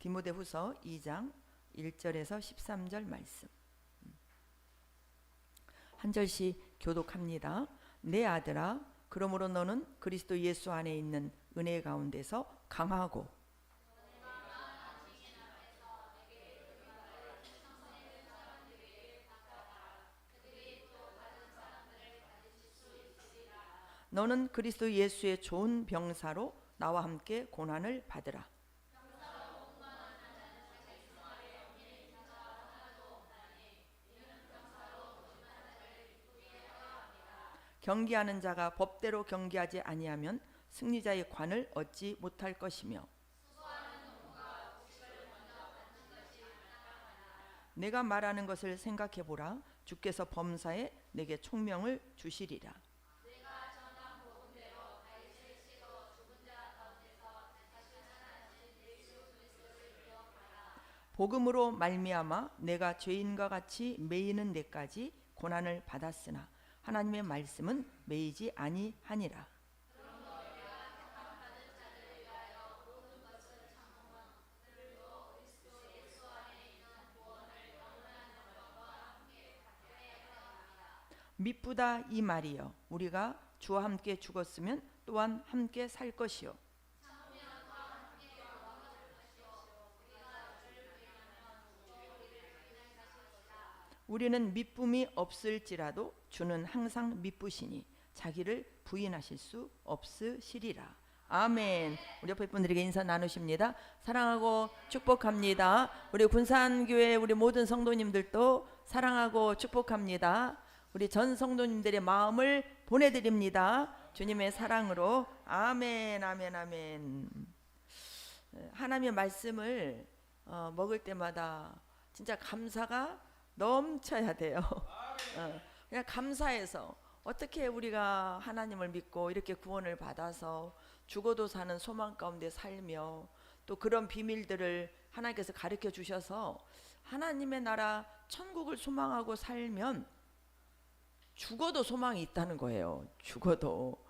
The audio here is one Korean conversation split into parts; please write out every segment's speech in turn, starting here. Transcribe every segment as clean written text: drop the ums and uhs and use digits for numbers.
디모데후서 2장 1절에서 13절 말씀. 한 절씩 교독합니다. 내 아들아, 그러므로 너는 그리스도 예수 안에 있는 은혜 가운데서 강하고 너는 그리스도 예수의 좋은 병사로 나와 함께 고난을 받으라. 경기하는 자가 법대로 경기하지 아니하면 승리자의 관을 얻지 못할 것이며 내가 말하는 것을 생각해 보라. 주께서 범사에 내게 총명을 주시리라. 복음으로 말미암아 내가 죄인과 같이 매이는 데까지 고난을 받았으나 하나님의 말씀은 매이지 아니하니라. 미쁘다 이 말이여, 우리가 주와 함께 죽었으면 또한 함께 살 것이요 우리는 미쁨이 없을지라도 주는 항상 미쁘시니 자기를 부인하실 수 없으시리라. 아멘. 우리 옆에 분들에게 인사 나누십니다. 사랑하고 축복합니다. 우리 군산교회 우리 모든 성도님들도 사랑하고 축복합니다. 우리 전 성도님들의 마음을 보내드립니다. 주님의 사랑으로. 아멘, 아멘, 아멘. 하나님의 말씀을 먹을 때마다 진짜 감사가 넘쳐야 돼요. 그냥 감사해서 어떻게 우리가 하나님을 믿고 이렇게 구원을 받아서 죽어도 사는 소망 가운데 살며 또 그런 비밀들을 하나님께서 가르쳐 주셔서 하나님의 나라 천국을 소망하고 살면 죽어도 소망이 있다는 거예요. 죽어도.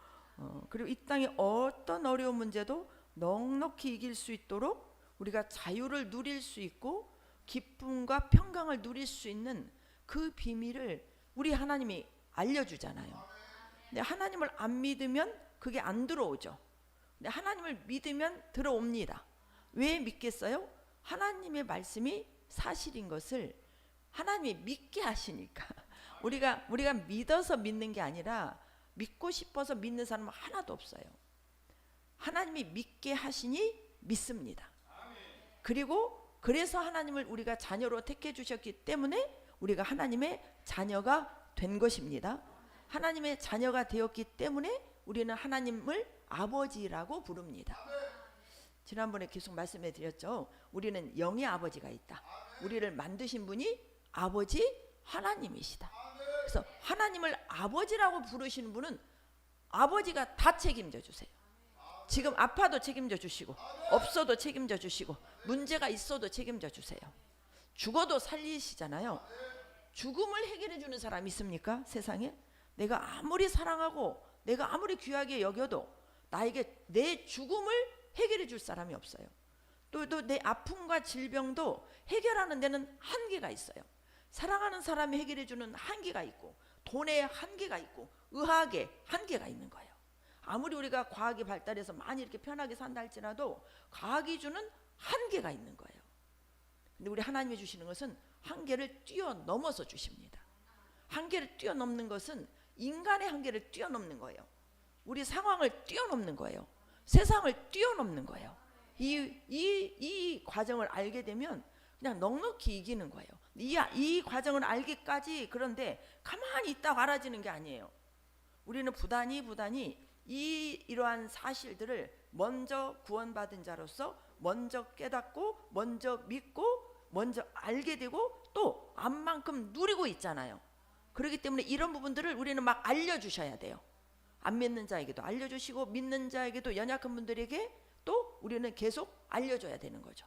그리고 이 땅의 어떤 어려운 문제도 넉넉히 이길 수 있도록 우리가 자유를 누릴 수 있고 기쁨과 평강을 누릴 수 있는 그 비밀을 우리 하나님이 알려주잖아요. 근데 하나님을 안 믿으면 그게 안 들어오죠. 근데 하나님을 믿으면 들어옵니다. 왜 믿겠어요? 하나님의 말씀이 사실인 것을 하나님이 믿게 하시니까. 우리가 믿어서 믿는 게 아니라 믿고 싶어서 믿는 사람은 하나도 없어요. 하나님이 믿게 하시니 믿습니다. 그리고 그래서 하나님을 우리가 자녀로 택해 주셨기 때문에 우리가 하나님의 자녀가 된 것입니다. 하나님의 자녀가 되었기 때문에 우리는 하나님을 아버지라고 부릅니다. 지난번에 계속 말씀해 드렸죠. 우리는 영의 아버지가 있다. 우리를 만드신 분이 아버지 하나님이시다. 그래서 하나님을 아버지라고 부르시는 분은 아버지가 다 책임져 주세요. 지금 아파도 책임져 주시고 없어도 책임져 주시고 문제가 있어도 책임져 주세요. 죽어도 살리시잖아요. 죽음을 해결해 주는 사람이 있습니까? 세상에? 내가 아무리 사랑하고 내가 아무리 귀하게 여겨도 나에게 내 죽음을 해결해 줄 사람이 없어요. 또 내 아픔과 질병도 해결하는 데는 한계가 있어요. 사랑하는 사람이 해결해 주는 한계가 있고 돈의 한계가 있고 의학의 한계가 있는 거예요. 아무리 우리가 과학이 발달해서 많이 이렇게 편하게 산다 할지라도 과학이 주는 한계가 있는 거예요. 근데 우리 하나님이 주시는 것은 한계를 뛰어넘어서 주십니다. 한계를 뛰어넘는 것은 인간의 한계를 뛰어넘는 거예요. 우리 상황을 뛰어넘는 거예요. 세상을 뛰어넘는 거예요. 이 과정을 알게 되면 그냥 넉넉히 이기는 거예요. 이 과정을 알기까지 그런데 가만히 있다가 알아지는 게 아니에요. 우리는 부단히 이러한 사실들을 먼저 구원받은 자로서 먼저 깨닫고 먼저 믿고 먼저 알게 되고 또 암만큼 누리고 있잖아요. 그렇기 때문에 이런 부분들을 우리는 막 알려주셔야 돼요. 안 믿는 자에게도 알려주시고 믿는 자에게도 연약한 분들에게 또 우리는 계속 알려줘야 되는 거죠.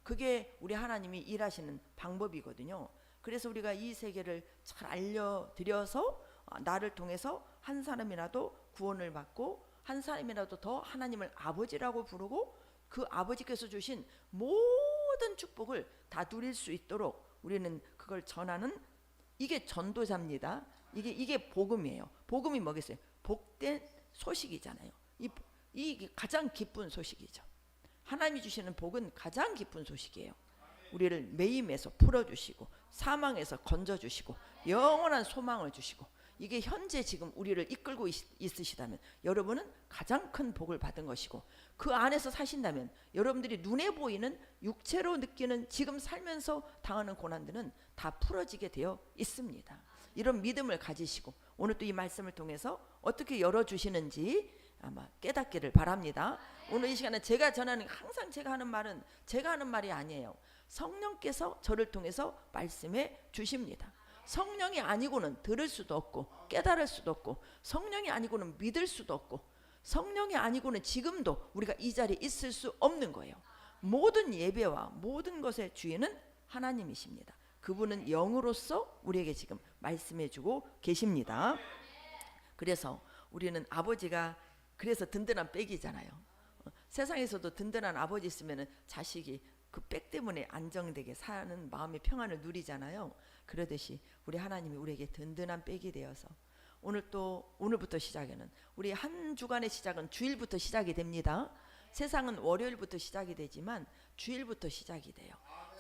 그게 우리 하나님이 일하시는 방법이거든요. 그래서 우리가 이 세계를 잘 알려드려서 나를 통해서 한 사람이라도 구원을 받고 한 사람이라도 더 하나님을 아버지라고 부르고 그 아버지께서 주신 모든 축복을 다 누릴 수 있도록 우리는 그걸 전하는, 이게 전도자입니다. 이게 복음이에요. 복음이 뭐겠어요? 복된 소식이잖아요. 이 가장 기쁜 소식이죠. 하나님이 주시는 복은 가장 기쁜 소식이에요. 우리를 매임에서 풀어주시고 사망에서 건져주시고 영원한 소망을 주시고, 이게 현재 지금 우리를 이끌고 있으시다면 여러분은 가장 큰 복을 받은 것이고, 그 안에서 사신다면 여러분들이 눈에 보이는 육체로 느끼는 지금 살면서 당하는 고난들은 다 풀어지게 되어 있습니다. 이런 믿음을 가지시고 오늘 또 이 말씀을 통해서 어떻게 열어주시는지 아마 깨닫기를 바랍니다. 오늘 이 시간에 제가 전하는, 항상 제가 하는 말은 제가 하는 말이 아니에요. 성령께서 저를 통해서 말씀해 주십니다. 성령이 아니고는 들을 수도 없고 깨달을 수도 없고, 성령이 아니고는 믿을 수도 없고, 성령이 아니고는 지금도 우리가 이 자리에 있을 수 없는 거예요. 모든 예배와 모든 것의 주인은 하나님이십니다. 그분은 영으로서 우리에게 지금 말씀해 주고 계십니다. 그래서 우리는 아버지가, 그래서 든든한 백이잖아요. 세상에서도 든든한 아버지 있으면 자식이 그 백 때문에 안정되게 사는 마음의 평안을 누리잖아요. 그러듯이 우리 하나님이 우리에게 든든한 백이 되어서 오늘부터 시작에는 우리 한 주간의 시작은 주일부터 시작이 됩니다. 세상은 월요일부터 시작이 되지만 주일부터 시작이 돼요.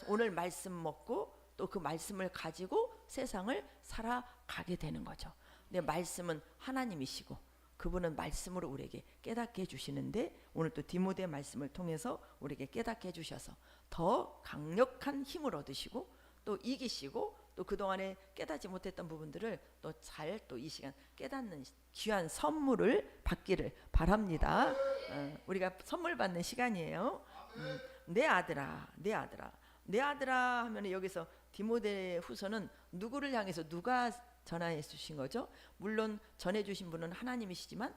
오늘 말씀 먹고 또 그 말씀을 가지고 세상을 살아가게 되는 거죠. 근데 말씀은 하나님이시고 그분은 말씀으로 우리에게 깨닫게 해주시는데, 오늘 또 디모데 말씀을 통해서 우리에게 깨닫게 해주셔서 더 강력한 힘을 얻으시고 또 이기시고, 또 그동안에 깨닫지 못했던 부분들을 또 잘 또 이 시간 깨닫는 귀한 선물을 받기를 바랍니다. 우리가 선물 받는 시간이에요. 내 아들아, 내 아들아, 내 아들아 하면 여기서 디모데 후서는 누구를 향해서 누가 전해 주신 거죠? 물론 전해 주신 분은 하나님이시지만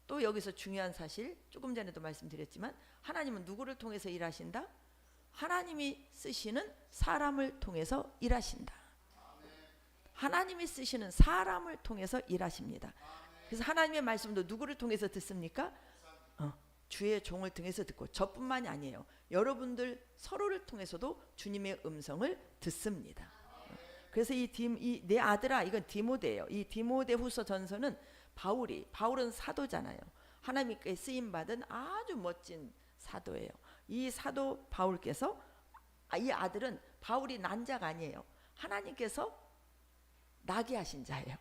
또 여기서 중요한 사실, 조금 전에도 말씀드렸지만 하나님은 누구를 통해서 일하신다? 하나님이 쓰시는 사람을 통해서 일하신다. 하나님이 쓰시는 사람을 통해서 일하십니다. 그래서 하나님의 말씀도 누구를 통해서 듣습니까? 주의 종을 통해서 듣고, 저뿐만이 아니에요. 여러분들 서로를 통해서도 주님의 음성을 듣습니다. 그래서 이 내 아들아, 이건 디모데예요. 이 디모데 후서 전서는 바울은 사도잖아요. 하나님께 쓰임 받은 아주 멋진 사도예요. 이 사도 바울께서, 이 아들은 바울이 난 자가 아니에요. 하나님께서 나게 하신 자예요.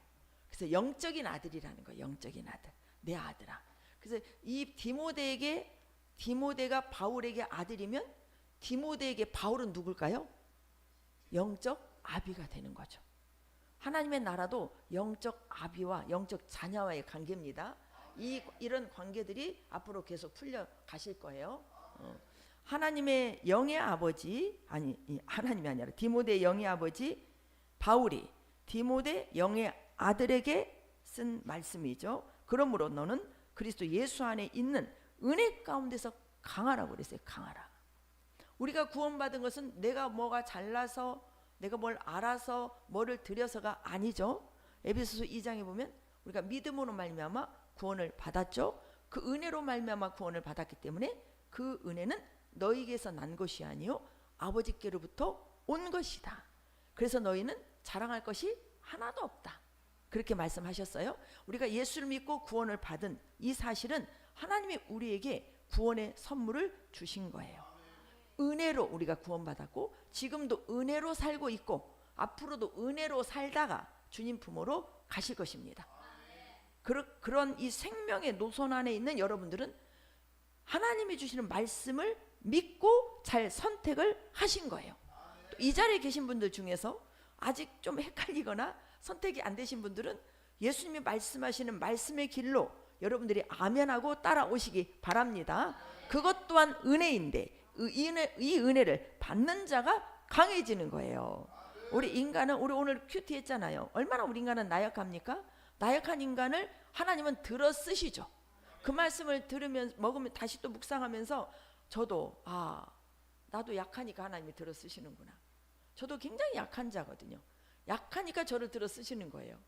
그래서 영적인 아들이라는 거예요. 영적인 아들, 내 아들아. 그래서 이 디모데가 바울에게 아들이면 디모데에게 바울은 누굴까요? 영적 아비가 되는 거죠. 하나님의 나라도 영적 아비와 영적 자녀와의 관계입니다. 이런 관계들이 앞으로 계속 풀려 가실 거예요. 하나님의 영의 아버지, 하나님이 아니라 디모데의 영의 아버지 바울이 디모데 영의 아들에게 쓴 말씀이죠. 그러므로 너는 그리스도 예수 안에 있는 은혜 가운데서 강하라고 그랬어요. 강하라. 우리가 구원받은 것은 내가 뭐가 잘나서, 내가 뭘 알아서, 뭐를 들여서가 아니죠. 에베소서 2장에 보면 우리가 믿음으로 말미암아 구원을 받았죠. 그 은혜로 말미암아 구원을 받았기 때문에 그 은혜는 너희에게서 난 것이 아니요 아버지께로부터 온 것이다. 그래서 너희는 자랑할 것이 하나도 없다. 그렇게 말씀하셨어요. 우리가 예수를 믿고 구원을 받은 이 사실은 하나님이 우리에게 구원의 선물을 주신 거예요. 은혜로 우리가 구원받았고 지금도 은혜로 살고 있고 앞으로도 은혜로 살다가 주님 품으로 가실 것입니다. 그런 이 생명의 노선 안에 있는 여러분들은 하나님이 주시는 말씀을 믿고 잘 선택을 하신 거예요. 또 이 자리에 계신 분들 중에서 아직 좀 헷갈리거나 선택이 안 되신 분들은 예수님이 말씀하시는 말씀의 길로 여러분들이 아멘하고 따라오시기 바랍니다. 그것 또한 은혜인데 이 은혜를 받는 자가 강해지는 거예요. 우리 인간은, 우리 오늘 큐티 했잖아요. 얼마나 우리 인간은 나약합니까? 나약한 인간을 하나님은 들어 쓰시죠. 그 말씀을 들으면 먹으면 다시 또 묵상하면서 저도 나도 약하니까 하나님이 들어 쓰시는구나. 저도 굉장히 약한 자거든요. 약하니까 저를 들어 쓰시는 거예요.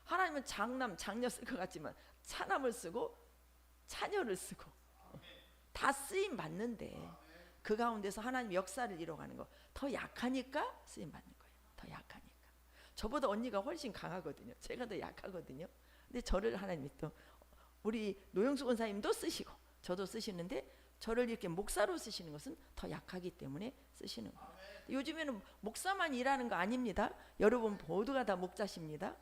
하나님은 장남, 장녀 쓸 것 같지만 차남을 쓰고 차녀를 쓰고 다 쓰임 받는데 그 가운데서 하나님 역사를 이뤄가는 거 더 약하니까 쓰임 받는 거예요. 더 약하니까. 저보다 언니가 훨씬 강하거든요. 제가 더 약하거든요. 근데 저를 하나님이 또 우리 노영수 권사님도 쓰시고 저도 쓰시는데 저를 이렇게 목사로 쓰시는 것은 더 약하기 때문에 쓰시는 거예요. 요즘에는 목사만 일하는 거 아닙니다. 여러분 모두가 다 목자십니다.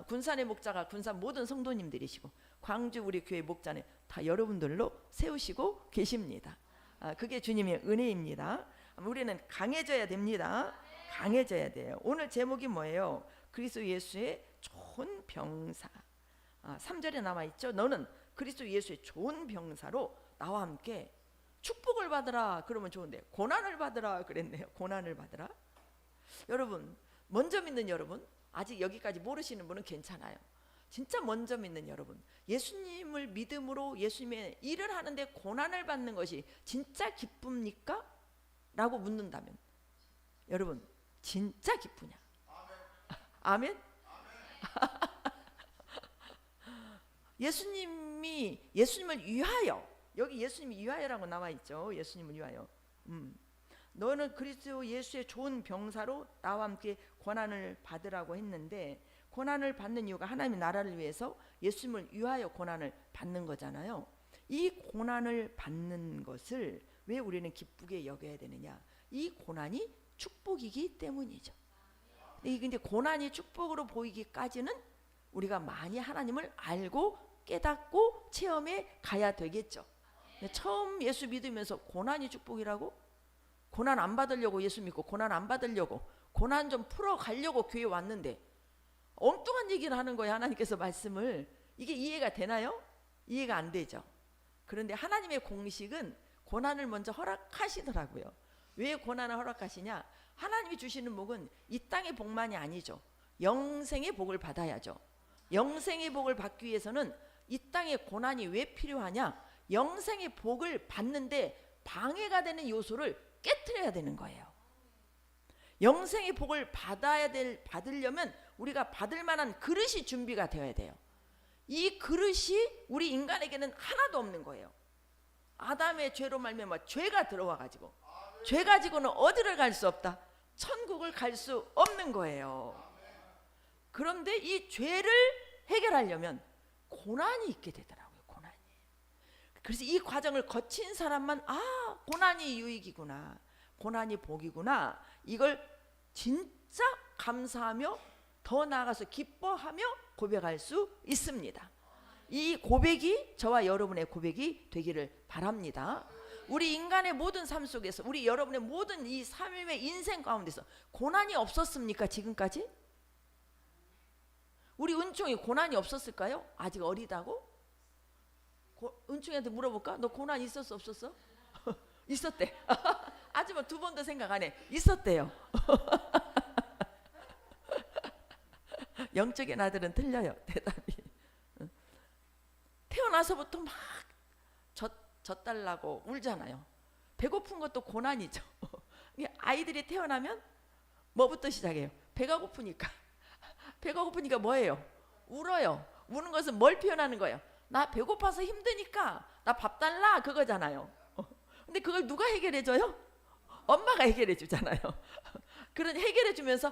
군산의 목자가 군산 모든 성도님들이시고 광주 우리 교회 목자는 다 여러분들로 세우시고 계십니다. 그게 주님의 은혜입니다. 우리는 강해져야 됩니다. 강해져야 돼요. 오늘 제목이 뭐예요? 그리스도 예수의 좋은 병사. 3절에 남아있죠. 너는 그리스도 예수의 좋은 병사로 나와 함께 축복을 받으라. 그러면 좋은데 고난을 받으라 그랬네요. 고난을 받으라. 여러분 먼저 믿는 여러분, 아직 여기까지 모르시는 분은 괜찮아요. 진짜 먼저 믿는 여러분, 예수님을 믿음으로 예수님의 일을 하는데 고난을 받는 것이 진짜 기쁩니까? 라고 묻는다면 여러분 진짜 기쁘냐? 아멘? 예수님을 위하여, 여기 예수님이 위하여라고 나와 있죠. 예수님을 위하여. 너는 그리스도 예수의 좋은 병사로 나와 함께 고난을 받으라고 했는데, 고난을 받는 이유가 하나님의 나라를 위해서 예수님을 위하여 고난을 받는 거잖아요. 이 고난을 받는 것을 왜 우리는 기쁘게 여겨야 되느냐? 이 고난이 축복이기 때문이죠. 근데 고난이 축복으로 보이기까지는 우리가 많이 하나님을 알고 깨닫고 체험해 가야 되겠죠. 처음 예수 믿으면서 고난이 축복이라고? 고난 안 받으려고 예수 믿고 고난 안 받으려고 고난 좀 풀어가려고 교회 왔는데 엉뚱한 얘기를 하는 거예요. 하나님께서 말씀을. 이게 이해가 되나요? 이해가 안 되죠. 그런데 하나님의 공식은 고난을 먼저 허락하시더라고요. 왜 고난을 허락하시냐? 하나님이 주시는 복은 이 땅의 복만이 아니죠. 영생의 복을 받아야죠. 영생의 복을 받기 위해서는 이 땅의 고난이 왜 필요하냐? 영생의 복을 받는데 방해가 되는 요소를 깨트려야 되는 거예요. 영생의 복을 받으려면 우리가 받을 만한 그릇이 준비가 되어야 돼요. 이 그릇이 우리 인간에게는 하나도 없는 거예요. 아담의 죄로 말미암아 죄가 들어와 가지고 죄 가지고는 어디를 갈 수 없다. 천국을 갈 수 없는 거예요. 그런데 이 죄를 해결하려면 고난이 있게 되더라고요. 고난이. 그래서 이 과정을 거친 사람만 고난이 유익이구나, 고난이 복이구나, 이걸 진짜 감사하며 더 나아가서 기뻐하며 고백할 수 있습니다. 이 고백이 저와 여러분의 고백이 되기를 바랍니다. 우리 인간의 모든 삶 속에서, 우리 여러분의 모든 이 삶의 인생 가운데서 고난이 없었습니까? 지금까지? 우리 은총이 고난이 없었을까요? 아직 어리다고? 은총이한테 물어볼까? 너 고난 있었어 없었어? 있었대. 아주 뭐 두 번도 생각 안 해. 있었대요. 영적인 아들은 틀려요. 대답이. 태어나서부터 막 젖달라고 울잖아요. 배고픈 것도 고난이죠. 아이들이 태어나면 뭐부터 시작해요? 배가 고프니까. 배가 고프니까 뭐예요? 울어요. 우는 것은 뭘 표현하는 거예요? 나 배고파서 힘드니까 나 밥 달라, 그거잖아요. 근데 그걸 누가 해결해줘요? 엄마가 해결해주잖아요. 그런 해결해주면서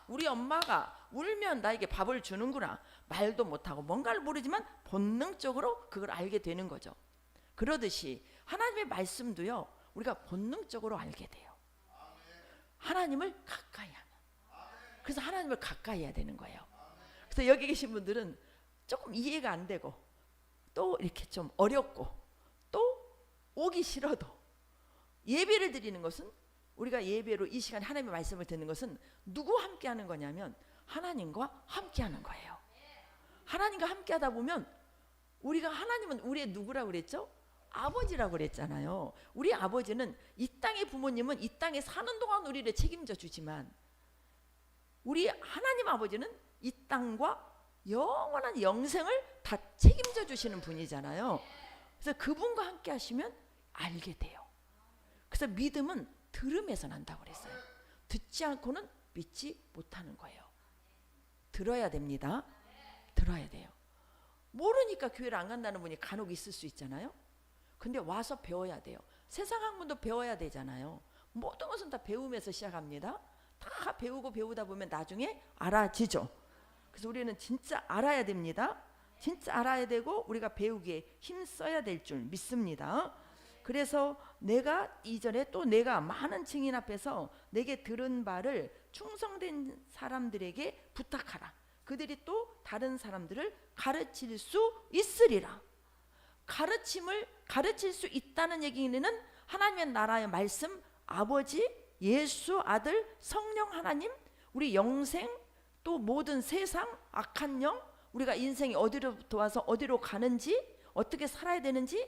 우리 엄마가 울면 나에게 밥을 주는구나. 말도 못하고 뭔가를 모르지만 본능적으로 그걸 알게 되는 거죠. 그러듯이 하나님의 말씀도요, 우리가 본능적으로 알게 돼요. 하나님을 가까이 하면. 그래서 하나님을 가까이 해야 되는 거예요. 그래서 여기 계신 분들은 조금 이해가 안 되고 또 이렇게 좀 어렵고 또 오기 싫어도 예배를 드리는 것은, 우리가 예배로 이 시간에 하나님의 말씀을 듣는 것은 누구와 함께 하는 거냐면 하나님과 함께 하는 거예요. 하나님과 함께 하다 보면 우리가, 하나님은 우리의 누구라고 그랬죠? 아버지라고 그랬잖아요. 우리 아버지는, 이 땅의 부모님은 이 땅에 사는 동안 우리를 책임져 주지만 우리 하나님 아버지는 이 땅과 영원한 영생을 다 책임져 주시는 분이잖아요. 그래서 그분과 함께 하시면 알게 돼요. 그래서 믿음은 들음에서 난다고 그랬어요. 듣지 않고는 믿지 못하는 거예요. 들어야 됩니다. 들어야 돼요. 모르니까 교회를 안 간다는 분이 간혹 있을 수 있잖아요. 근데 와서 배워야 돼요. 세상 학문도 배워야 되잖아요. 모든 것은 다 배우면서 시작합니다. 다 배우고 배우다 보면 나중에 알아지죠. 그래서 우리는 진짜 알아야 됩니다. 진짜 알아야 되고 우리가 배우기에 힘써야 될 줄 믿습니다. 그래서 내가 이전에 또 내가 많은 증인 앞에서 내게 들은 바를 충성된 사람들에게 부탁하라. 그들이 또 다른 사람들을 가르칠 수 있으리라. 가르칠 수 있다는 얘기는 하나님의 나라의 말씀, 아버지, 예수, 아들, 성령 하나님, 우리 영생, 또 모든 세상, 악한 영, 우리가 인생이 어디로부터 와서 어디로 가는지, 어떻게 살아야 되는지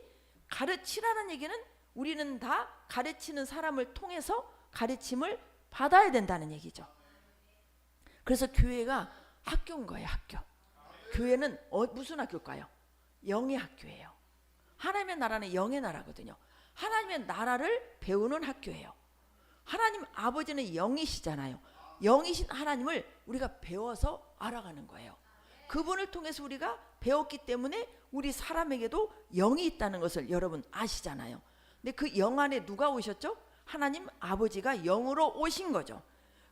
가르치라는 얘기는 우리는 다 가르치는 사람을 통해서 가르침을 받아야 된다는 얘기죠. 그래서 교회가 학교인 거예요. 학교. 교회는 무슨 학교일까요? 영의 학교예요. 하나님의 나라는 영의 나라거든요. 하나님의 나라를 배우는 학교예요. 하나님 아버지는 영이시잖아요. 영이신 하나님을 우리가 배워서 알아가는 거예요. 그분을 통해서 우리가 배웠기 때문에 우리 사람에게도 영이 있다는 것을 여러분 아시잖아요. 근데 그 영 안에 누가 오셨죠? 하나님 아버지가 영으로 오신 거죠.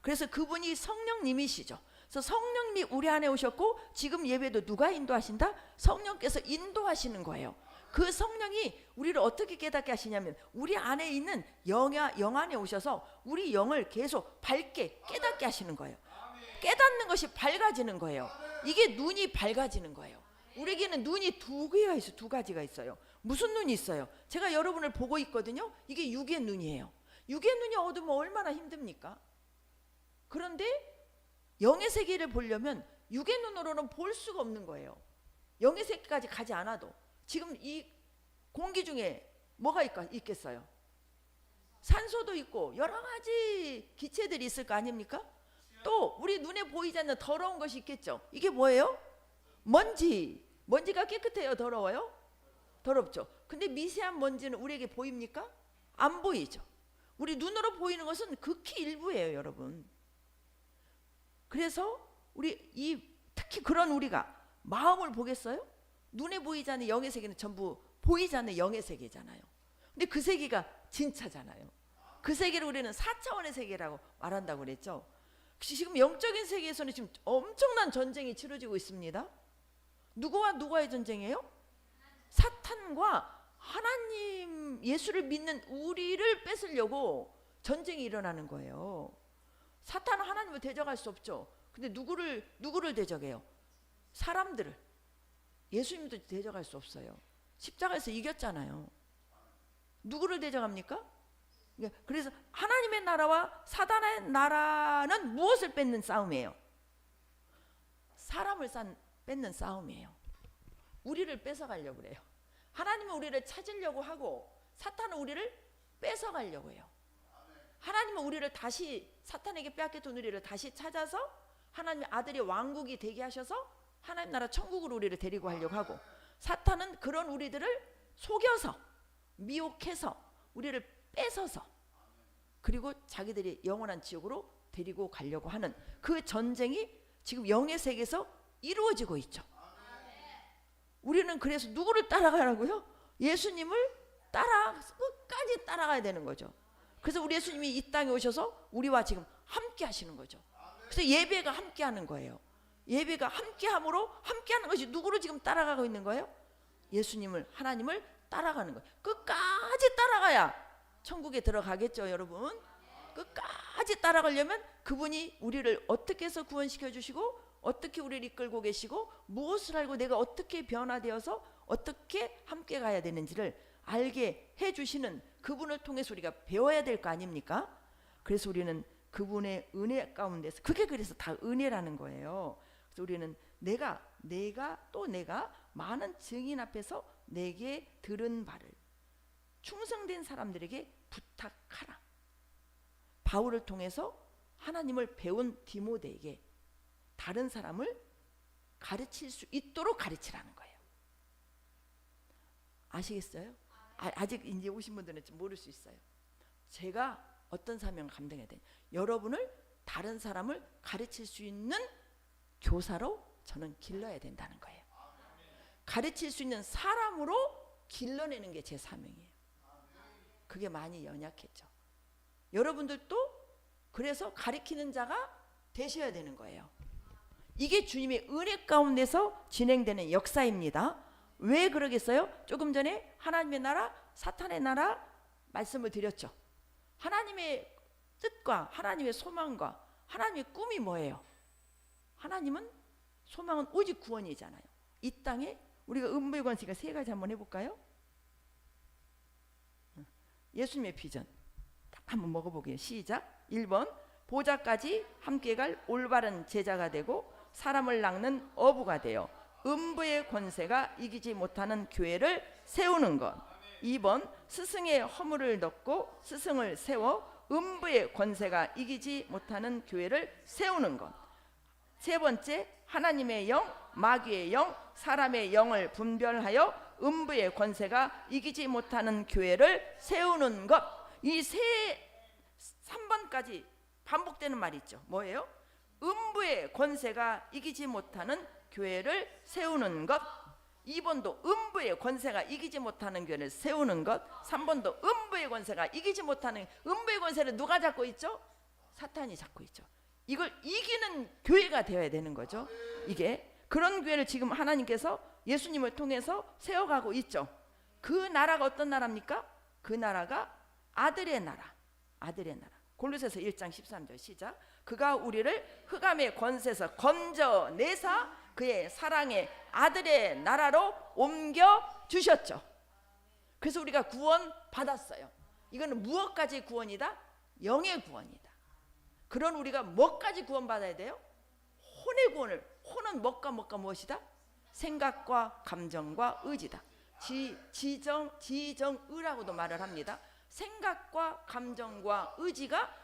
그래서 그분이 성령님이시죠. 그래서 성령님이 우리 안에 오셨고 지금 예배도 누가 인도하신다? 성령께서 인도하시는 거예요. 그 성령이 우리를 어떻게 깨닫게 하시냐면 우리 안에 있는 영 안에 오셔서 우리 영을 계속 밝게 깨닫게 하시는 거예요. 깨닫는 것이 밝아지는 거예요. 이게 눈이 밝아지는 거예요. 우리에게는 눈이 두 가지가 있어요. 무슨 눈이 있어요? 제가 여러분을 보고 있거든요. 이게 육의 눈이에요. 육의 눈이 어두우면 얼마나 힘듭니까? 그런데 영의 세계를 보려면 육의 눈으로는 볼 수가 없는 거예요. 영의 세계까지 가지 않아도 지금 이 공기 중에 뭐가 있겠어요? 산소도 있고 여러 가지 기체들이 있을 거 아닙니까? 또 우리 눈에 보이지 않는 더러운 것이 있겠죠. 이게 뭐예요? 먼지가 깨끗해요? 더러워요? 더럽죠. 근데 미세한 먼지는 우리에게 보입니까? 안 보이죠. 우리 눈으로 보이는 것은 극히 일부예요, 여러분. 그래서 특히 그런 우리가 마음을 보겠어요? 눈에 보이지 않는 영의 세계는 전부 보이지 않는 영의 세계잖아요. 근데 그 세계가 진짜잖아요. 그 세계를 우리는 4차원의 세계라고 말한다고 그랬죠. 지금 영적인 세계에서는 지금 엄청난 전쟁이 치러지고 있습니다. 누구와 누구의 전쟁이에요? 사탄과 하나님 예수를 믿는 우리를 뺏으려고 전쟁이 일어나는 거예요. 사탄은 하나님을 대적할 수 없죠. 근데 누구를 대적해요? 사람들을. 예수님도 대적할 수 없어요. 십자가에서 이겼잖아요. 누구를 대적합니까? 그래서 하나님의 나라와 사단의 나라는 무엇을 뺏는 싸움이에요? 사람을 뺏는 싸움이에요. 우리를 뺏어가려고 그래요. 하나님은 우리를 찾으려고 하고 사탄은 우리를 뺏어가려고 해요. 하나님은 우리를 다시 사탄에게 빼앗겼던 우리를 다시 찾아서 하나님의 아들이 왕국이 되게 하셔서 하나님 나라 천국으로 우리를 데리고 가려고 하고 사탄은 그런 우리들을 속여서 미혹해서 우리를 뺏어서 그리고 자기들이 영원한 지옥으로 데리고 가려고 하는 그 전쟁이 지금 영의 세계에서 이루어지고 있죠. 우리는 그래서 누구를 따라가라고요? 예수님을 끝까지 따라가야 되는 거죠. 그래서 우리 예수님이 이 땅에 오셔서 우리와 지금 함께 하시는 거죠. 그래서 예배가 함께 하는 거예요. 예배가 함께함으로 함께하는 것이 누구를 지금 따라가고 있는 거예요? 예수님을, 하나님을 따라가는 거예요. 끝까지 따라가야 천국에 들어가겠죠, 여러분. 끝까지 따라가려면 그분이 우리를 어떻게 해서 구원시켜 주시고 어떻게 우리를 이끌고 계시고 무엇을 알고 내가 어떻게 변화되어서 어떻게 함께 가야 되는지를 알게 해주시는 그분을 통해서 우리가 배워야 될 거 아닙니까? 그래서 우리는 그분의 은혜 가운데서 그게 그래서 다 은혜라는 거예요. 그래서 우리는 내가 많은 증인 앞에서 내게 들은 바를 충성된 사람들에게 부탁하라. 바울을 통해서 하나님을 배운 디모데에게 다른 사람을 가르칠 수 있도록 가르치라는 거예요. 아시겠어요? 아직 이제 오신 분들은 좀 모를 수 있어요. 제가 어떤 사명을 감당해야 돼요? 여러분을 다른 사람을 가르칠 수 있는 교사로 저는 길러야 된다는 거예요. 가르칠 수 있는 사람으로 길러내는 게 제 사명이에요. 그게 많이 연약했죠. 여러분들도 그래서 가리키는 자가 되셔야 되는 거예요. 이게 주님의 은혜 가운데서 진행되는 역사입니다. 왜 그러겠어요? 조금 전에 하나님의 나라, 사탄의 나라 말씀을 드렸죠. 하나님의 뜻과 하나님의 소망과 하나님의 꿈이 뭐예요? 하나님은 소망은 오직 구원이잖아요. 이 땅에 우리가 음부의 권세가 세 가지 한번 해볼까요? 예수님의 비전 한번 먹어보게요. 시작. 1번 보좌까지 함께 갈 올바른 제자가 되고 사람을 낚는 어부가 되어 음부의 권세가 이기지 못하는 교회를 세우는 것. 2번 스승의 허물을 덮고 스승을 세워 음부의 권세가 이기지 못하는 교회를 세우는 것. 세 번째 하나님의 영, 마귀의 영, 사람의 영을 분별하여 음부의 권세가 이기지 못하는 교회를 세우는 것. 이 3번까지 반복되는 말이 있죠. 뭐예요? 음부의 권세가 이기지 못하는 교회를 세우는 것. 2번도 음부의 권세가 이기지 못하는 교회를 세우는 것. 3번도 음부의 권세가 이기지 못하는, 음부의 권세를 누가 잡고 있죠? 사탄이 잡고 있죠. 이걸 이기는 교회가 되어야 되는 거죠. 이게 그런 교회를 지금 하나님께서 예수님을 통해서 세워가고 있죠. 그 나라가 어떤 나라입니까? 그 나라가 아들의 나라. 아들의 나라. 골로새서 1장 13절 시작. 그가 우리를 흑암의 권세에서 건져내사 그의 사랑의 아들의 나라로 옮겨 주셨죠. 그래서 우리가 구원 받았어요. 이거는 무엇까지 구원이다? 영의 구원이다. 그런 우리가 뭐까지 구원 받아야 돼요? 혼의 구원을. 혼은 뭐가 무엇이다? 생각과 감정과 의지다. 지정의라고도 말을 합니다. 생각과 감정과 의지가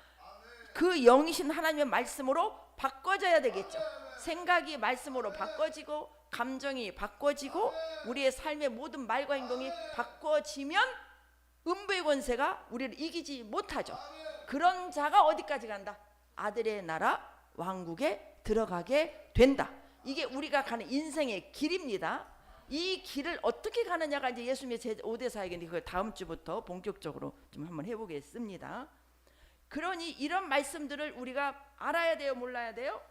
그 영이신 하나님의 말씀으로 바꿔져야 되겠죠. 생각이 말씀으로 바꿔지고 감정이 바꿔지고 우리의 삶의 모든 말과 행동이 바꿔지면 음부의 권세가 우리를 이기지 못하죠. 그런 자가 어디까지 간다? 아들의 나라 왕국에 들어가게 된다. 이게 우리가 가는 인생의 길입니다. 이 길을 어떻게 가느냐가 이제 예수님의 5대 사역인데 그걸 다음 주부터 본격적으로 좀 한번 해보겠습니다. 그러니 이런 말씀들을 우리가 알아야 돼요, 몰라야 돼요?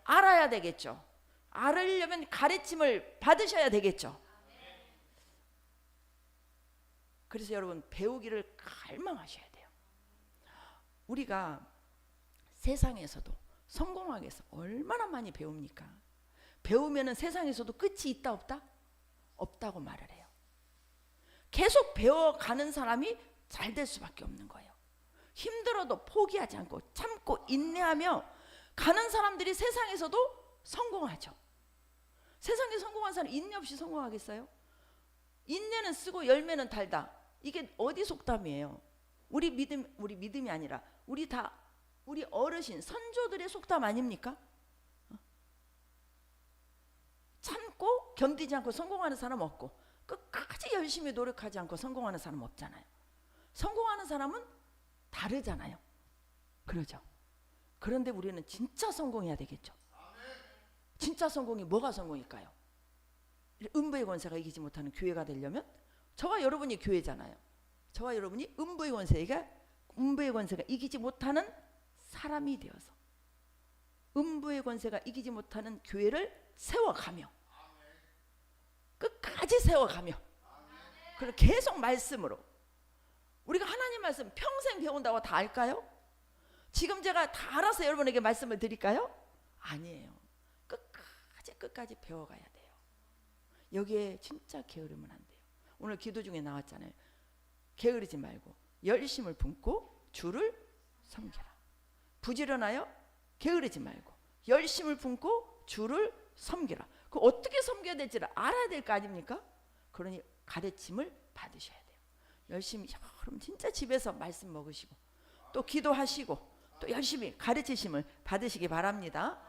알아야 되겠죠. 알으려면 가르침을 받으셔야 되겠죠. 그래서 여러분 배우기를 갈망하셔야 돼요. 우리가 세상에서도 성공하기 위해서 얼마나 많이 배웁니까? 배우면은 세상에서도 끝이 있다 없다? 없다고 말을 해요. 계속 배워가는 사람이 잘 될 수밖에 없는 거예요. 힘들어도 포기하지 않고 참고 인내하며 가는 사람들이 세상에서도 성공하죠. 세상에 성공한 사람 인내 없이 성공하겠어요? 인내는 쓰고 열매는 달다. 이게 어디 속담이에요? 우리 믿음이 아니라 우리 어르신 선조들의 속담 아닙니까? 참고 견디지 않고 성공하는 사람 없고 끝까지 열심히 노력하지 않고 성공하는 사람 없잖아요. 성공하는 사람은 다르잖아요. 그러죠. 그런데 우리는 진짜 성공해야 되겠죠. 진짜 성공이 뭐가 성공일까요? 음부의 권세가 이기지 못하는 교회가 되려면 저와 여러분이 교회잖아요. 저와 여러분이 음부의 권세가 이기지 못하는 사람이 되어서 음부의 권세가 이기지 못하는 교회를 세워가며 끝까지 세워가며 그리고 계속 말씀으로 우리가 하나님 말씀 평생 배운다고 다 알까요? 지금 제가 다 알아서 여러분에게 말씀을 드릴까요? 아니에요. 끝까지 배워가야 돼요. 여기에 진짜 게으르면 안 돼요. 오늘 기도 중에 나왔잖아요. 게으르지 말고 열심을 품고 주를 섬겨라. 부지런하여 게으르지 말고 열심을 품고 주를 섬겨라. 그 어떻게 섬겨야 될지를 알아야 될 거 아닙니까? 그러니 가르침을 받으셔야 돼요. 열심히 여러분 진짜 집에서 말씀 먹으시고 또 기도하시고 또 열심히 가르치심을 받으시기 바랍니다.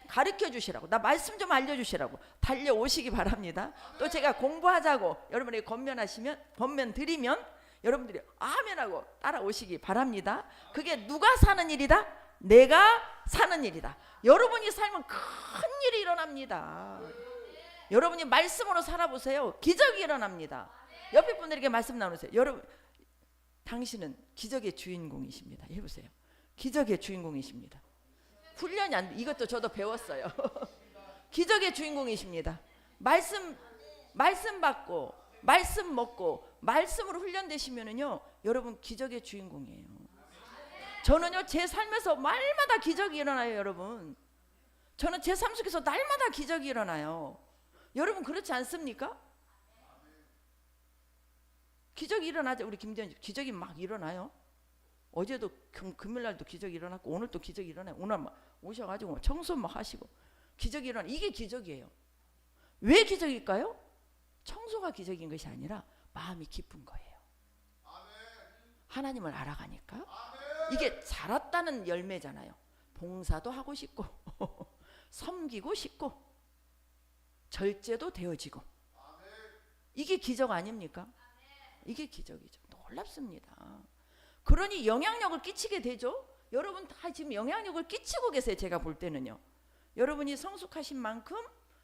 가르쳐 주시라고, 나 말씀 좀 알려주시라고 달려오시기 바랍니다. 또 제가 공부하자고 여러분에게 권면 드리면 여러분들이 아멘하고 따라오시기 바랍니다. 그게 누가 사는 일이다? 내가 사는 일이다. 여러분이 살면 큰 일이 일어납니다. 여러분이 말씀으로 살아보세요. 기적이 일어납니다. 옆에 분들에게 말씀 나누세요. 여러분, 당신은 기적의 주인공이십니다. 해보세요. 기적의 주인공이십니다. 훈련이 안 돼. 이것도 저도 배웠어요. 기적의 주인공이십니다. 말씀 받고 말씀 먹고 말씀으로 훈련되시면은요, 여러분 기적의 주인공이에요. 저는요, 제 삶에서 날마다 기적이 일어나요, 여러분. 저는 제 삶 속에서 날마다 기적이 일어나요. 여러분 그렇지 않습니까? 기적이 일어나죠. 우리 김대현 기적이 막 일어나요. 어제도 금요일날도 기적이 일어났고 오늘 또 기적이 일어나요. 오늘 막 오셔가지고 청소 막 하시고 기적이 일어나. 이게 기적이에요. 왜 기적일까요? 청소가 기적인 것이 아니라 마음이 기쁜 거예요. 하나님을 알아가니까. 이게 자랐다는 열매잖아요. 봉사도 하고 싶고 섬기고 싶고 절제도 되어지고. 이게 기적 아닙니까? 이게 기적이죠. 놀랍습니다. 그러니 영향력을 끼치게 되죠. 여러분 다 지금 영향력을 끼치고 계세요. 제가 볼 때는요. 여러분이 성숙하신 만큼,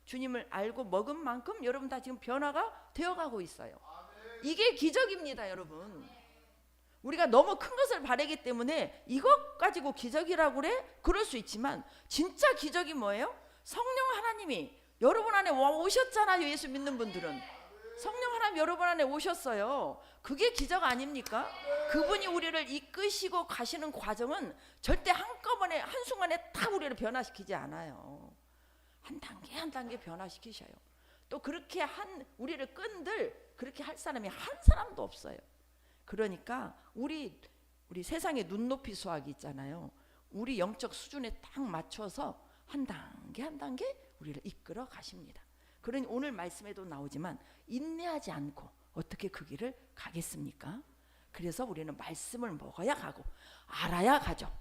주님을 알고 먹은 만큼 여러분 다 지금 변화가 되어가고 있어요. 이게 기적입니다, 여러분. 우리가 너무 큰 것을 바라기 때문에 이것 가지고 기적이라고 그래? 그럴 수 있지만 진짜 기적이 뭐예요? 성령 하나님이 여러분 안에 오셨잖아요. 예수 믿는 분들은 성령 하나님 여러분 안에 오셨어요. 그게 기적 아닙니까? 그분이 우리를 이끄시고 가시는 과정은 절대 한꺼번에 한순간에 다 우리를 변화시키지 않아요. 한 단계 한 단계 변화시키셔요. 또 그렇게 우리를 끈들 그렇게 할 사람이 한 사람도 없어요. 그러니까 우리 세상에 눈높이 수학이 있잖아요. 우리 영적 수준에 딱 맞춰서 한 단계 한 단계 우리를 이끌어 가십니다. 그러니 오늘 말씀에도 나오지만 인내하지 않고 어떻게 그 길을 가겠습니까? 그래서 우리는 말씀을 먹어야 가고 알아야 가죠.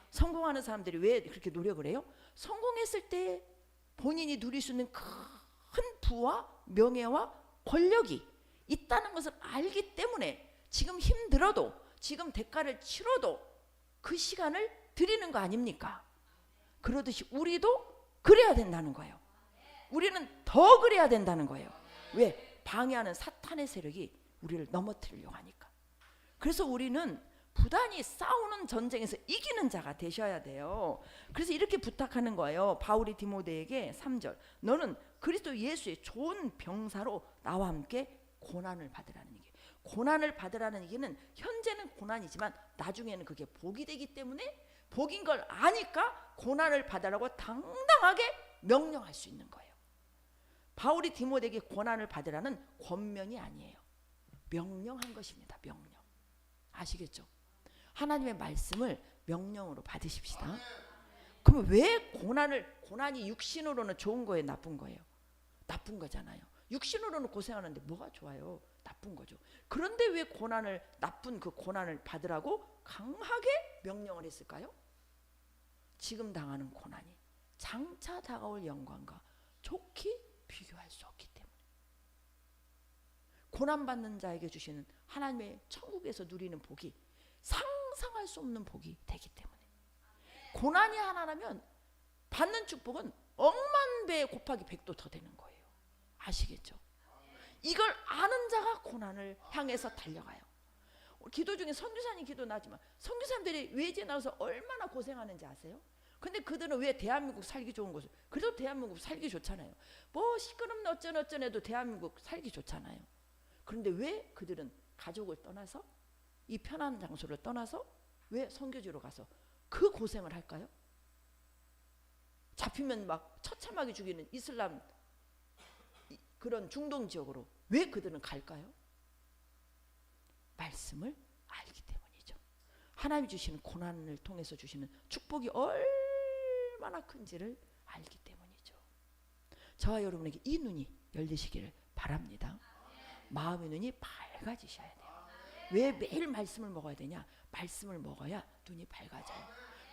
성공하는 사람들이 왜 그렇게 노력을 해요? 성공했을 때 본인이 누릴 수 있는 큰 부와 명예와 권력이 있다는 것을 알기 때문에 지금 힘들어도 지금 대가를 치러도 그 시간을 드리는 거 아닙니까? 그러듯이 우리도 그래야 된다는 거예요. 우리는 더 그래야 된다는 거예요. 왜? 방해하는 사탄의 세력이 우리를 넘어뜨리려고 하니까. 그래서 우리는 부단히 싸우는 전쟁에서 이기는 자가 되셔야 돼요. 그래서 이렇게 부탁하는 거예요. 바울이 디모데에게 3절, 너는 그리스도 예수의 좋은 병사로 나와 함께 고난을 받으라는 얘기예요. 고난을 받으라는 얘기는 현재는 고난이지만 나중에는 그게 복이 되기 때문에 복인 걸 아니까 고난을 받으라고 당당하게 명령할 수 있는 거예요. 바울이 디모데에게 고난을 받으라는 권면이 아니에요. 명령한 것입니다. 명령. 아시겠죠? 하나님의 말씀을 명령으로 받으십시다. 그럼 왜 고난이 육신으로는 좋은 거예요? 나쁜 거예요? 나쁜 거잖아요. 육신으로는 고생하는데 뭐가 좋아요? 나쁜 거죠. 그런데 왜 나쁜 그 고난을 받으라고 강하게 명령을 했을까요? 지금 당하는 고난이 장차 다가올 영광과 좋게 비교할 수 없기 때문에. 고난받는 자에게 주시는 하나님의 천국에서 누리는 복이 상상할 수 없는 복이 되기 때문에. 고난이 하나라면 받는 축복은 억만 배 곱하기 100도 더 되는 거예요. 아시겠죠? 이걸 아는 자가 고난을 향해서 달려가요. 기도 중에 선교사님 기도 나지만 선교사님들이 외지에 나와서 얼마나 고생하는지 아세요? 근데 그들은 왜 대한민국 살기 좋은 곳을, 그래도 대한민국 살기 좋잖아요. 뭐 시끄럽네 어쩌네도 대한민국 살기 좋잖아요. 그런데 왜 그들은 가족을 떠나서 이 편한 장소를 떠나서 왜 선교지로 가서 그 고생을 할까요? 잡히면 막 처참하게 죽이는 이슬람 그런 중동 지역으로 왜 그들은 갈까요? 말씀을 알기 때문이죠. 하나님이 주시는 고난을 통해서 주시는 축복이 얼마나 큰지를 알기 때문이죠. 저와 여러분에게 이 눈이 열리시기를 바랍니다. 마음의 눈이 밝아지셔야 돼요. 왜 매일 말씀을 먹어야 되냐? 말씀을 먹어야 눈이 밝아져요.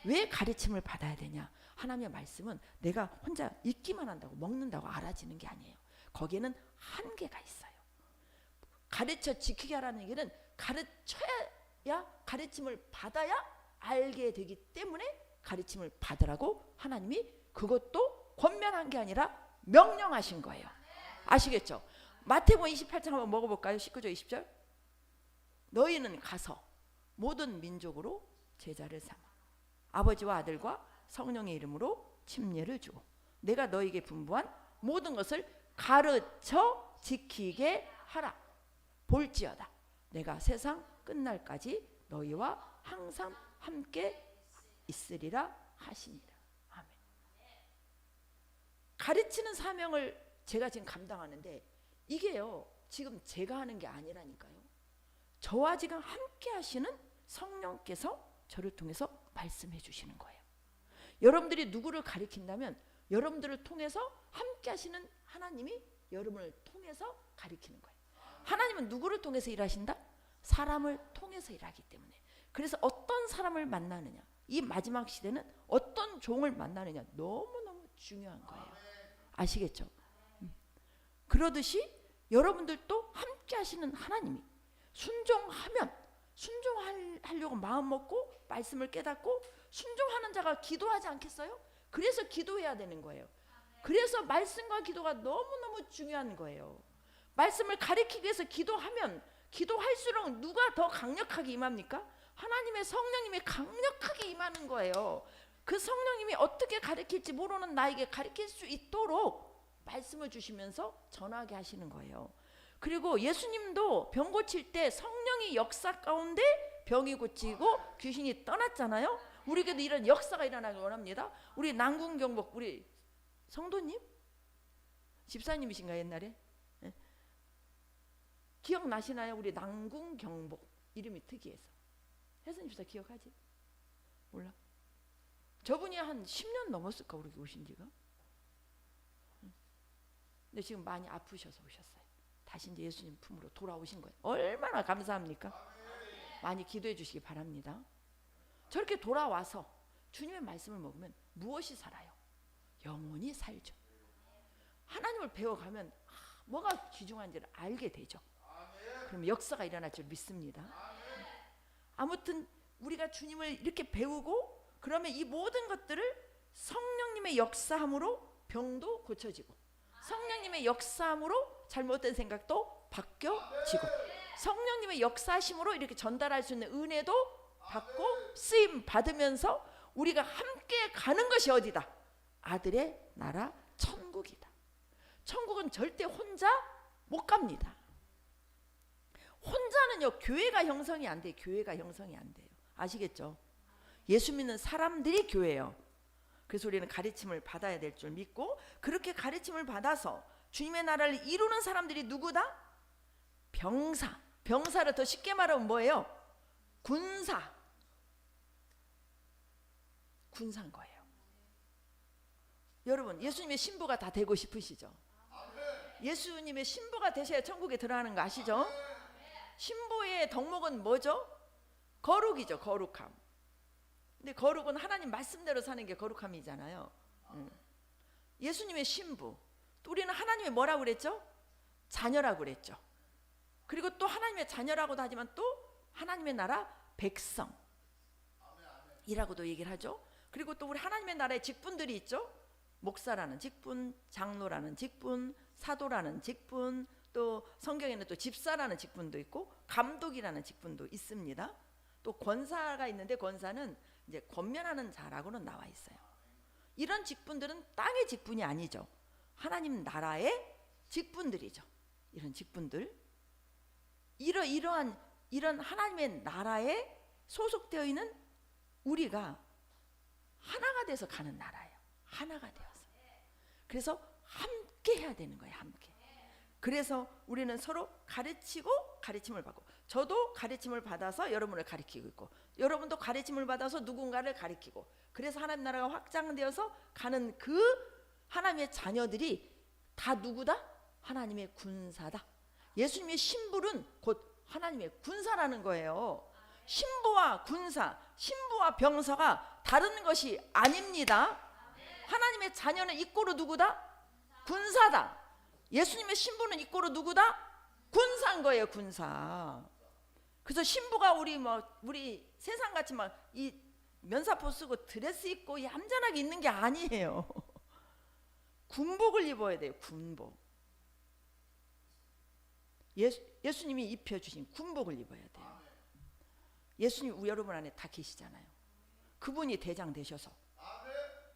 왜 가르침을 받아야 되냐? 하나님의 말씀은 내가 혼자 읽기만 한다고 먹는다고 알아지는 게 아니에요. 거기에는 한계가 있어요. 가르쳐 지키게 하라는 얘기는 가르쳐야 가르침을 받아야 알게 되기 때문에 가르침을 받으라고 하나님이 그것도 권면한 게 아니라 명령하신 거예요. 아시겠죠? 마태복음 28장 한번 먹어볼까요? 19절 20절. 너희는 가서 모든 민족으로 제자를 삼아 아버지와 아들과 성령의 이름으로 침례를 주고 내가 너희에게 분부한 모든 것을 가르쳐 지키게 하라. 볼지어다 내가 세상 끝날까지 너희와 항상 함께 있으리라 하시니라. 아멘. 가르치는 사명을 제가 지금 감당하는데 이게요 지금 제가 하는 게 아니라니까요. 저와 지금 함께 하시는 성령께서 저를 통해서 말씀해 주시는 거예요. 여러분들이 누구를 가리킨다면 여러분들을 통해서 함께 하시는 하나님이 여러분을 통해서 가리키는 거예요. 하나님은 누구를 통해서 일하신다? 사람을 통해서 일하기 때문에. 그래서 어떤 사람을 만나느냐, 이 마지막 시대는 어떤 종을 만나느냐 너무너무 중요한 거예요. 아시겠죠? 그러듯이 여러분들도 함께 하시는 하나님이 순종하려고 마음 먹고 말씀을 깨닫고 순종하는 자가 기도하지 않겠어요? 그래서 기도해야 되는 거예요. 그래서 말씀과 기도가 너무너무 중요한 거예요. 말씀을 가리키기 위해서 기도하면 기도할수록 누가 더 강력하게 임합니까? 하나님의 성령님이 강력하게 임하는 거예요. 그 성령님이 어떻게 가리킬지 모르는 나에게 가리킬 수 있도록 말씀을 주시면서 전하게 하시는 거예요. 그리고 예수님도 병 고칠 때 성령이 역사 가운데 병이 고치고 귀신이 떠났잖아요. 우리에게도 이런 역사가 일어나길 원합니다. 우리 난궁경복 우리 성도님? 집사님이신가 옛날에? 네? 기억나시나요? 우리 난궁경복 이름이 특이해서. 혜선 집사 기억하지? 몰라? 저분이 한 10년 넘었을까 우리 오신 지가? 근데 지금 많이 아프셔서 오셨어요. 다시 이제 예수님 품으로 돌아오신 거예요. 얼마나 감사합니까? 많이 기도해 주시기 바랍니다. 저렇게 돌아와서 주님의 말씀을 먹으면 무엇이 살아요? 영원히 살죠. 하나님을 배워가면 뭐가 귀중한지를 알게 되죠. 그럼 역사가 일어날 줄 믿습니다. 아무튼 우리가 주님을 이렇게 배우고 그러면 이 모든 것들을 성령님의 역사함으로 병도 고쳐지고 성령님의 역사함으로 잘못된 생각도 바뀌어지고 성령님의 역사심으로 이렇게 전달할 수 있는 은혜도 받고 쓰임 받으면서 우리가 함께 가는 것이 어디다? 아들의 나라 천국이다. 천국은 절대 혼자 못 갑니다. 혼자는요 교회가 형성이 안 돼요. 교회가 형성이 안 돼요. 아시겠죠? 예수 믿는 사람들이 교회예요. 그래서 우리는 가르침을 받아야 될 줄 믿고 그렇게 가르침을 받아서 주님의 나라를 이루는 사람들이 누구다? 병사. 병사를 더 쉽게 말하면 뭐예요? 군사. 군사인 거예요. 여러분 예수님의 신부가 다 되고 싶으시죠? 예수님의 신부가 되셔야 천국에 들어가는 거 아시죠? 신부의 덕목은 뭐죠? 거룩이죠. 거룩함. 근데 거룩은 하나님 말씀대로 사는 게 거룩함이잖아요. 예수님의 신부. 또 우리는 하나님의 뭐라고 그랬죠? 자녀라고 그랬죠. 그리고 또 하나님의 자녀라고도 하지만 또 하나님의 나라 백성이라고도 얘기를 하죠. 그리고 또 우리 하나님의 나라의 직분들이 있죠. 목사라는 직분, 장로라는 직분, 사도라는 직분, 또 성경에는 또 집사라는 직분도 있고 감독이라는 직분도 있습니다. 또 권사가 있는데 권사는 이제 권면하는 자라고는 나와 있어요. 이런 직분들은 땅의 직분이 아니죠. 하나님 나라의 직분들이죠. 이런 직분들, 이런 하나님의 나라에 소속되어 있는 우리가 하나가 돼서 가는 나라예요. 하나가 되어서. 그래서 함께 해야 되는 거예요. 함께. 그래서 우리는 서로 가르치고 가르침을 받고, 저도 가르침을 받아서 여러분을 가르치고 있고, 여러분도 가르침을 받아서 누군가를 가르치고, 그래서 하나님 나라가 확장되어서 가는 그 하나님의 자녀들이 다 누구다? 하나님의 군사다. 예수님의 신부는 곧 하나님의 군사라는 거예요. 신부와 군사, 신부와 병사가 다른 것이 아닙니다. 하나님의 자녀는 이꼬로 누구다? 군사다. 예수님의 신부는 이꼬로 누구다? 군사인 거예요. 군사. 그래서 신부가 우리 세상같이 막 이 면사포 쓰고 드레스 입고 얌전하게 있는 게 아니에요. 군복을 입어야 돼요. 군복. 예수님이 입혀주신 군복을 입어야 돼요. 예수님 우리 여러분 안에 다 계시잖아요. 그분이 대장 되셔서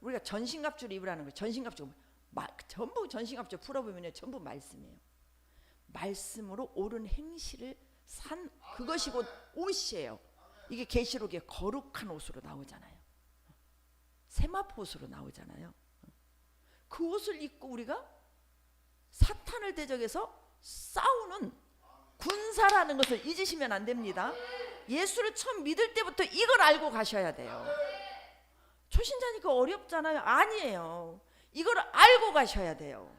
우리가 전신갑주를 입으라는 거예요. 전신갑주 전부 전신갑주 풀어보면 전부 말씀이에요. 말씀으로 옳은 행실을 산 그것이 곧 옷이에요. 이게 계시록에 거룩한 옷으로 나오잖아요. 세마포 옷으로 나오잖아요. 그 옷을 입고 우리가 사탄을 대적해서 싸우는 군사라는 것을 잊으시면 안 됩니다. 예수를 처음 믿을 때부터 이걸 알고 가셔야 돼요. 초신자니까 어렵잖아요. 아니에요. 이걸 알고 가셔야 돼요.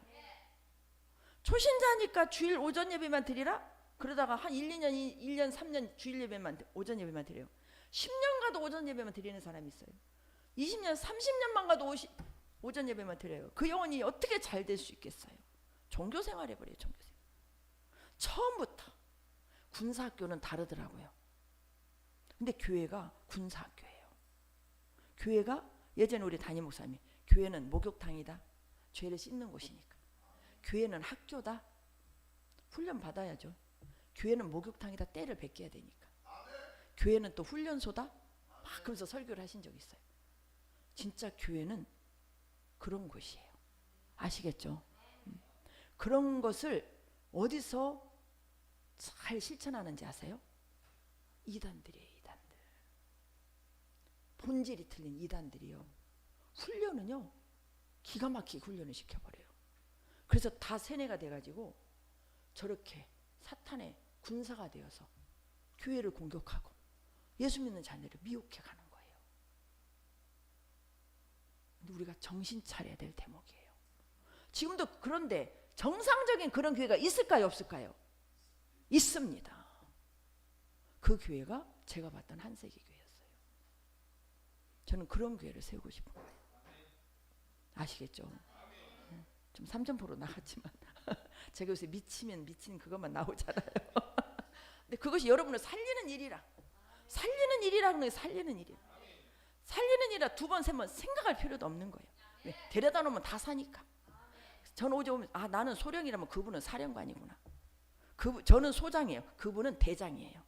초신자니까 주일 오전 예배만 드리라? 그러다가 한 1, 2년, 3년 주일 예배만 오전 예배만 드려요. 10년 가도 오전 예배만 드리는 사람이 있어요. 20년, 30년만 가도 오전 예배만 드려요. 그 영혼이 어떻게 잘 될 수 있겠어요? 종교 생활 해버려요. 종교 생활. 처음부터 군사학교는 다르더라고요. 근데 교회가 군사학교예요. 교회가 예전에 우리 담임 목사님이 교회는 목욕탕이다. 죄를 씻는 곳이니까. 교회는 학교다. 훈련 받아야죠. 교회는 목욕탕이다. 때를 베껴야 되니까. 교회는 또 훈련소다. 막 그러면서 설교를 하신 적이 있어요. 진짜 교회는 그런 곳이에요. 아시겠죠? 그런 것을 어디서 잘 실천하는지 아세요? 이단들이에요. 이단들. 본질이 틀린 이단들이요. 훈련은요 기가 막히게 훈련을 시켜버려요. 그래서 다 세뇌가 돼가지고 저렇게 사탄의 군사가 되어서 교회를 공격하고 예수 믿는 자녀를 미혹해가는 거예요. 근데 우리가 정신 차려야 될 대목이에요. 지금도 그런데 정상적인 그런 교회가 있을까요? 없을까요? 있습니다. 그 교회가 제가 봤던 한세기 교회였어요. 저는 그런 교회를 세우고 싶은 거예요. 아시겠죠? 좀 삼천포로 나갔지만 제가 요새 미치면 미친 그것만 나오잖아요. 근데 그것이 여러분을 살리는 일이라. 살리는 일이라는 게 살리는 일이에요. 살리는 일이라 두 번, 세 번 생각할 필요도 없는 거예요. 네, 데려다 놓으면 다 사니까. 저는 어제 오면 나는 소령이라면 그분은 사령관이구나. 저는 소장이에요. 그분은 대장이에요.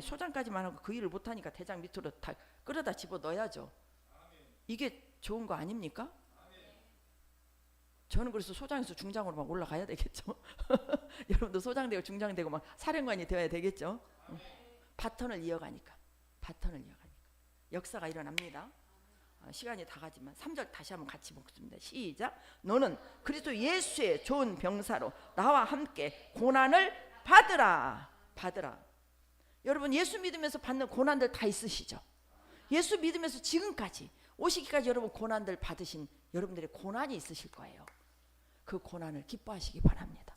소장까지만 하고 그 일을 못하니까 대장 밑으로 다 끌어다 집어넣어야죠. 이게 좋은 거 아닙니까? 저는 그래서 소장에서 중장으로 막 올라가야 되겠죠. 여러분도 소장 되고 중장 되고 막 사령관이 되어야 되겠죠. 바턴을 이어가니까. 역사가 일어납니다. 시간이 다 가지만 3절 다시 한번 같이 읽습니다. 시작. 너는 그리스도 예수의 좋은 병사로 나와 함께 고난을 받으라. 여러분 예수 믿으면서 받는 고난들 다 있으시죠? 예수 믿으면서 지금까지 오시기까지 여러분 고난들 받으신 여러분들의 고난이 있으실 거예요. 그 고난을 기뻐하시기 바랍니다.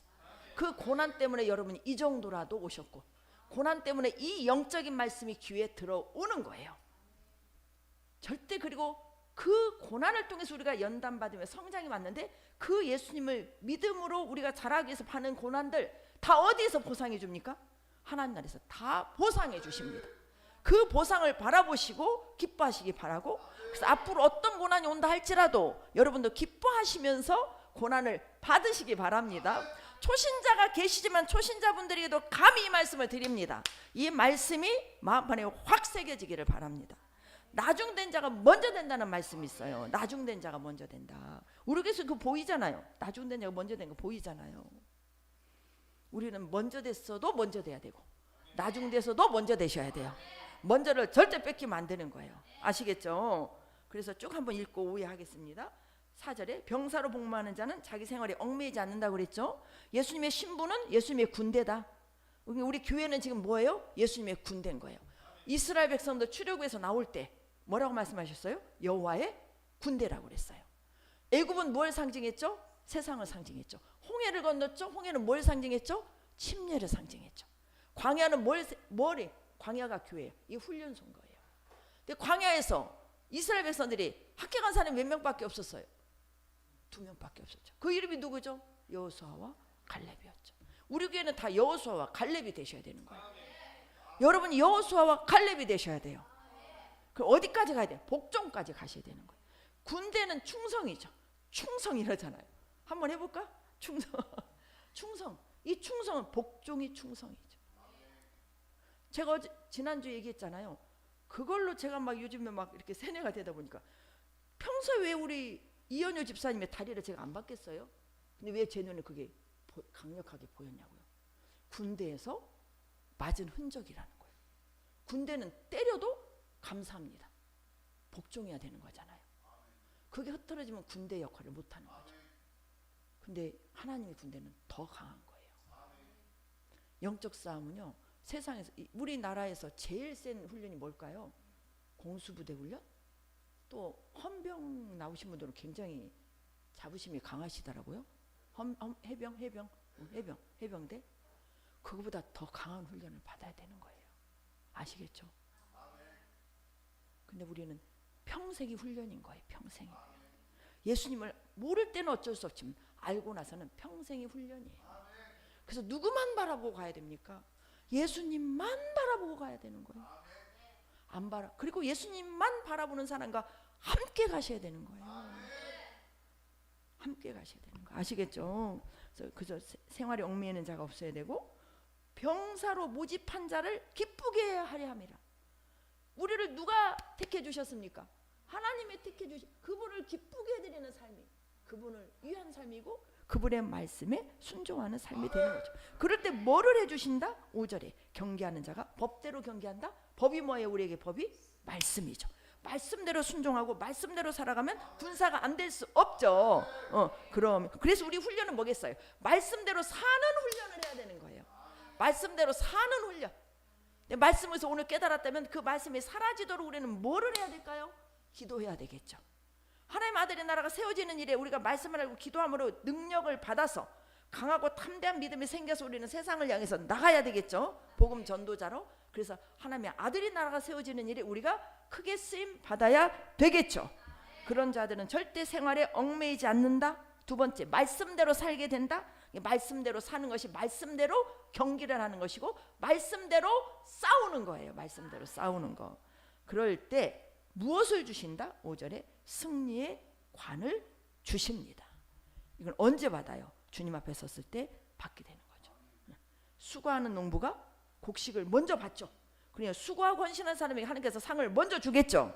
그 고난 때문에 여러분이 이 정도라도 오셨고 고난 때문에 이 영적인 말씀이 귀에 들어오는 거예요. 절대. 그리고 그 고난을 통해서 우리가 연단받으며 성장이 왔는데 그 예수님을 믿음으로 우리가 자라기 위해서 받는 고난들 다 어디에서 보상해 줍니까? 하나님 나라에서 다 보상해 주십니다. 그 보상을 바라보시고 기뻐하시기 바라고, 그래서 앞으로 어떤 고난이 온다 할지라도 여러분도 기뻐하시면서 고난을 받으시기 바랍니다. 초신자가 계시지만 초신자분들에게도 감히 이 말씀을 드립니다. 이 말씀이 마음판에 확 새겨지기를 바랍니다. 나중된 자가 먼저 된다는 말씀이 있어요. 나중된 자가 먼저 된다. 우리 교회에서 그거 보이잖아요. 나중된 자가 먼저 된 거 보이잖아요. 우리는 먼저 됐어도 먼저 돼야 되고 나중돼서도 먼저 되셔야 돼요. 먼저를 절대 뺏기면 안 되는 거예요. 아시겠죠? 그래서 쭉 한번 읽고 오해하겠습니다. 4절에 병사로 복무하는 자는 자기 생활에 얽매이지 않는다고 그랬죠. 예수님의 신부는 예수님의 군대다. 우리 교회는 지금 뭐예요? 예수님의 군대인 거예요. 이스라엘 백성들 출애굽에서 나올 때 뭐라고 말씀하셨어요? 여호와의 군대라고 그랬어요. 애굽은 뭘 상징했죠? 세상을 상징했죠. 홍해를 건넜죠. 홍해는 뭘 상징했죠? 침례를 상징했죠. 광야는 광야가 교회예요. 이 훈련소인 거예요. 근데 광야에서 이스라엘 백성들이 합격한 사람이 몇 명밖에 없었어요? 2명밖에 없었죠. 그 이름이 누구죠? 여호수아와 갈렙이었죠. 우리 교회는 다 여호수아와 갈렙이 되셔야 되는 거예요. 여러분이 여호수아와 갈렙이 되셔야 돼요. 그 어디까지 가야 돼요? 복종까지 가셔야 되는 거예요. 군대는 충성이죠. 충성 이러잖아요. 한번 해볼까? 충성. 충성. 이 충성은 복종이 충성이죠. 제가 지난주에 얘기했잖아요. 그걸로 제가 막 요즘에 막 이렇게 세뇌가 되다 보니까 평소에 왜 우리 이현효 집사님의 다리를 제가 안 받겠어요? 근데 왜 제 눈에 그게 강력하게 보였냐고요. 군대에서 맞은 흔적이라는 거예요. 군대는 때려도 감사합니다. 복종해야 되는 거잖아요. 그게 흐트러지면 군대 역할을 못하는 거죠. 근데 하나님의 군대는 더 강한 거예요. 영적 싸움은요, 세상에서 우리나라에서 제일 센 훈련이 뭘까요? 공수부대 훈련? 또 헌병 나오신 분들은 굉장히 자부심이 강하시더라고요. 해병대. 그거보다 더 강한 훈련을 받아야 되는 거예요. 아시겠죠? 근데 우리는 평생이 훈련인 거예요. 평생이. 예수님을 모를 때는 어쩔 수 없지만 알고 나서는 평생이 훈련이에요. 그래서 누구만 바라보고 가야 됩니까? 예수님만 바라보고 가야 되는 거예요. 그리고 예수님만 바라보는 사람과 함께 가셔야 되는 거예요. 함께 가셔야 되는 거 아시겠죠? 그래서 생활에 얽매이는 자가 없어야 되고 병사로 모집한 자를 기쁘게 하려 함이라. 우리를 누가 택해 주셨습니까? 하나님이 택해 주신 그분을 기쁘게 해드리는 삶이 그분을 위한 삶이고 그분의 말씀에 순종하는 삶이 되는 거죠. 그럴 때 뭐를 해주신다? 5절에 경계하는 자가 법대로 경계한다. 법이 뭐예요? 우리에게 법이 말씀이죠. 말씀대로 순종하고 말씀대로 살아가면 군사가 안 될 수 없죠. 그래서 우리 훈련은 뭐겠어요? 말씀대로 사는 훈련을 해야 되는 거예요. 말씀대로 사는 훈련. 말씀에서 오늘 깨달았다면 그 말씀이 사라지도록 우리는 뭐를 해야 될까요? 기도해야 되겠죠. 하나님 아들의 나라가 세워지는 일에 우리가 말씀을 알고 기도함으로 능력을 받아서 강하고 탐대한 믿음이 생겨서 우리는 세상을 향해서 나가야 되겠죠. 복음 전도자로. 그래서 하나님의 아들의 나라가 세워지는 일에 우리가 크게 쓰임 받아야 되겠죠. 그런 자들은 절대 생활에 얽매이지 않는다. 두 번째, 말씀대로 살게 된다. 말씀대로 사는 것이 말씀대로 경기를 하는 것이고 말씀대로 싸우는 거예요. 말씀대로 싸우는 거. 그럴 때 무엇을 주신다? 5절에 승리의 관을 주십니다. 이건 언제 받아요? 주님 앞에 섰을 때 받게 되는 거죠. 수고하는 농부가 곡식을 먼저 받죠. 그러니까 수고하고 헌신한 사람에게 하나님께서 상을 먼저 주겠죠.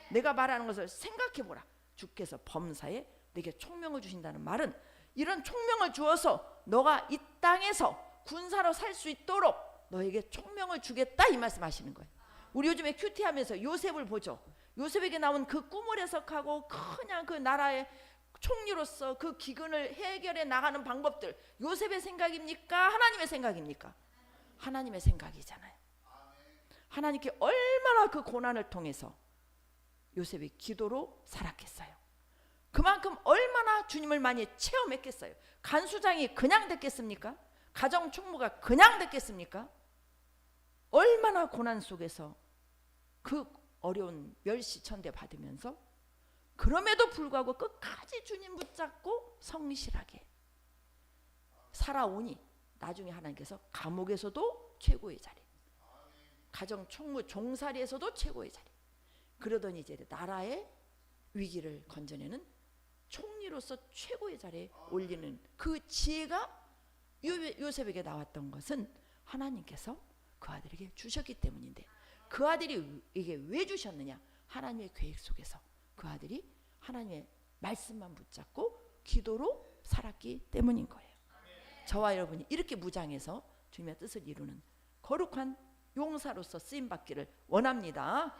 내가 말하는 것을 생각해보라. 주께서 범사에 내게 총명을 주신다는 말은 이런 총명을 주어서 너가 이 땅에서 군사로 살 수 있도록 너에게 총명을 주겠다 이 말씀하시는 거예요. 우리 요즘에 큐티하면서 요셉을 보죠. 요셉에게 나온 그 꿈을 해석하고 그냥 그 나라의 총리로서 그 기근을 해결해 나가는 방법들 요셉의 생각입니까? 하나님의 생각입니까? 하나님의 생각이잖아요. 하나님께 얼마나 그 고난을 통해서 요셉이 기도로 살았겠어요. 그만큼 얼마나 주님을 많이 체험했겠어요. 간수장이 그냥 됐겠습니까? 가정총무가 그냥 됐겠습니까? 얼마나 고난 속에서 그 어려운 멸시천대 받으면서 그럼에도 불구하고 끝까지 주님 붙잡고 성실하게 살아오니 나중에 하나님께서 감옥에서도 최고의 자리, 가정총무 종살이에서도 최고의 자리, 그러더니 이제 나라의 위기를 건져내는 총리로서 최고의 자리에 올리는 그 지혜가 요셉에게 나왔던 것은 하나님께서 그 아들에게 주셨기 때문인데 그 아들이 이게 왜 주셨느냐? 하나님의 계획 속에서 그 아들이 하나님의 말씀만 붙잡고 기도로 살았기 때문인 거예요. 저와 여러분이 이렇게 무장해서 주님의 뜻을 이루는 거룩한 용사로서 쓰임받기를 원합니다.